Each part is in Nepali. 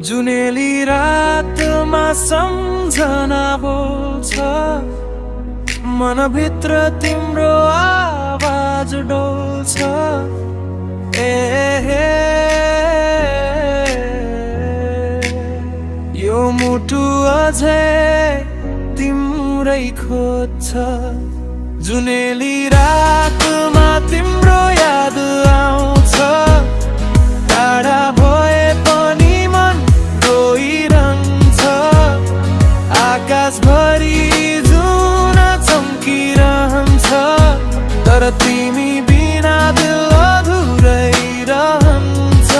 जुनेली रातमा सम्झना बोल्छ, मनभित्र तिम्रो आवाज डोल्छ। यो मुटु अझै तिम्रै खोज्छ। जुनेली रातमा तिम्रो याद आउँछ, टाढा भए पनि मन रोइरहन्छ। आकाशभरि जुन चम्किरहन्छ, तर तिमी बिना दिल अधुरै रहन्छ।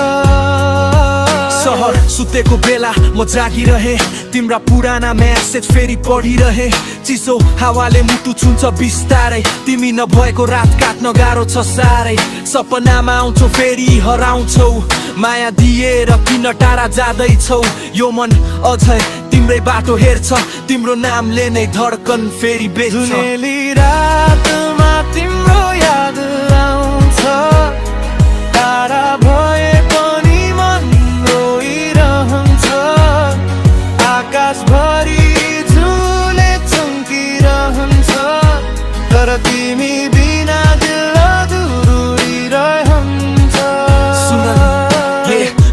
सहर सुतेको बेला म जागिरहे, तिम्रा पुराना म्यासेज फेरि पढिरहे। चिसो हावाले मुटु छुन्छ बिस्तारै, तिमी नभएको रात काट्न गाह्रो छ साह्रै। सपनामा आउँछौ फेरि हराउँछौ, माया दिएर किन टाढा जाँदैछौ। यो मन अझै तिम्रै बाटो हेर्छ, तिम्रो नामले नै धड्कन फेरि बेच्छ। जुनेली रातमा तिम्रो याद आउँछ, टाढा भए पनि मन रोइरहन्छ। आकाशभरि झुले चम्किरहन्छ, तर तिमी बिना दिल अधुरिरहन्छ।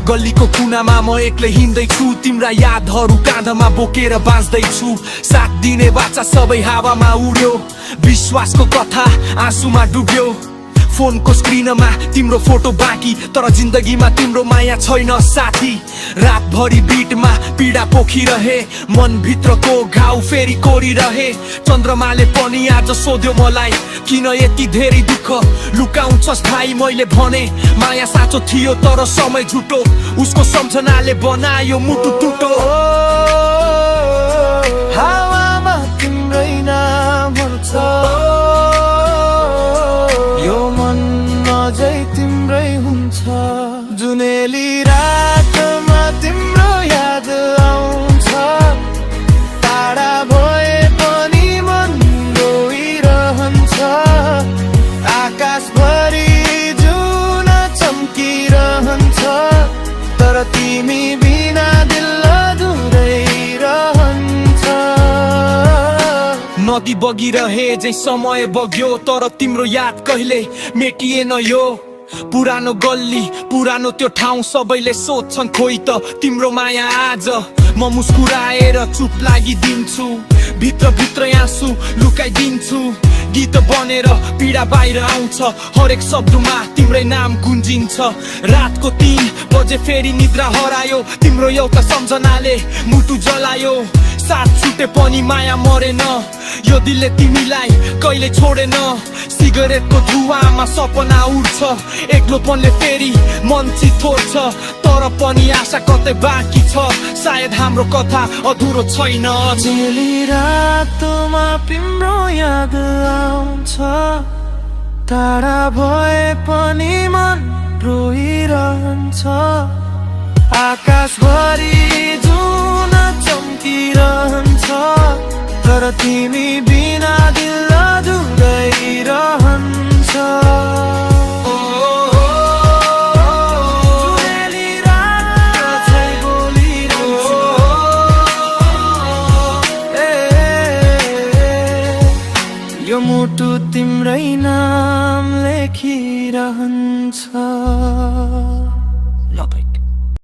गल्लीको कुनामा म एक्लै हिँड्दैछु, तिम्रा यादहरू काँधमा बोकेर बाँच्दैछु। साथ दिने बाचा सबै हावामा उड्यो, विश्वासको कथा आँसुमा डुब्यो। फोनको स्क्रिनमा तिम्रो फोटो बाँकी, तर जिन्दगीमा तिम्रो माया छैन साथी। रातभरि बिटमा पीडा पोखिरहे, मनभित्रको घाउ फेरि कोरिरहे। चन्द्रमाले पनि आज सोध्यो मलाई, किन यति धेरै दुःख लुकाउँछस् भाइ। मैले भने माया साँचो थियो तर समय झुटो, उसको सम्झनाले बनायो मुटु टुटो। हावामा तिम्रै नाम छ, यो मन अझै तिम्रै हुन्छ। जुनेली रातमा तिम्रो याद आउँछ, टाढा भए पनि मन रोइरहन्छ। आकाशभरि जुन चम्किरहन्छ, तर तिमी बिना दिल अधुरै रहन्छ। नदी बगिरहे जै समय बग्यो, तर तिम्रो याद कहिले मेटिएन। यो पुरानो गल्ली पुरानो त्यो ठाउँ सबैले सोध्छन् खोइ त तिम्रो माया आज। म मुस्कुराएर चुप लागिदिन्छु, भित्रभित्र आँसु लुकाइदिन्छु। गीत बनेर पीडा बाहिर आउँछ, हरेक शब्दमा तिम्रै नाम गुन्जिन्छ। रातको 3 बजे फेरि निद्रा हरायो, तिम्रो एउटा सम्झनाले मुटु जलायो। साथ छुटे पनि माया मरेन, यो दिलले तिमीलाई कहिले छोडेन। सिगरेटको धुवामा सपना उड्छ, एक्लोपनले फेरि मन चितोड्छ। तर पनि आशा कतै बाँकी छ, सायद हाम्रो कथा अधुरो छैन। जुनेली रातमा तिम्रो याद आउँछ, टाढा भए पनि मन रोइरहन्छ। आकाशभरि जुन चम्किरहन्छ, तर तिमी बिना दिल अधुरै रहन्छ। जुनेली रात अझै बोलिरहन्छ, यो मुटु तिम्रै नाम लेखिरहन्छ।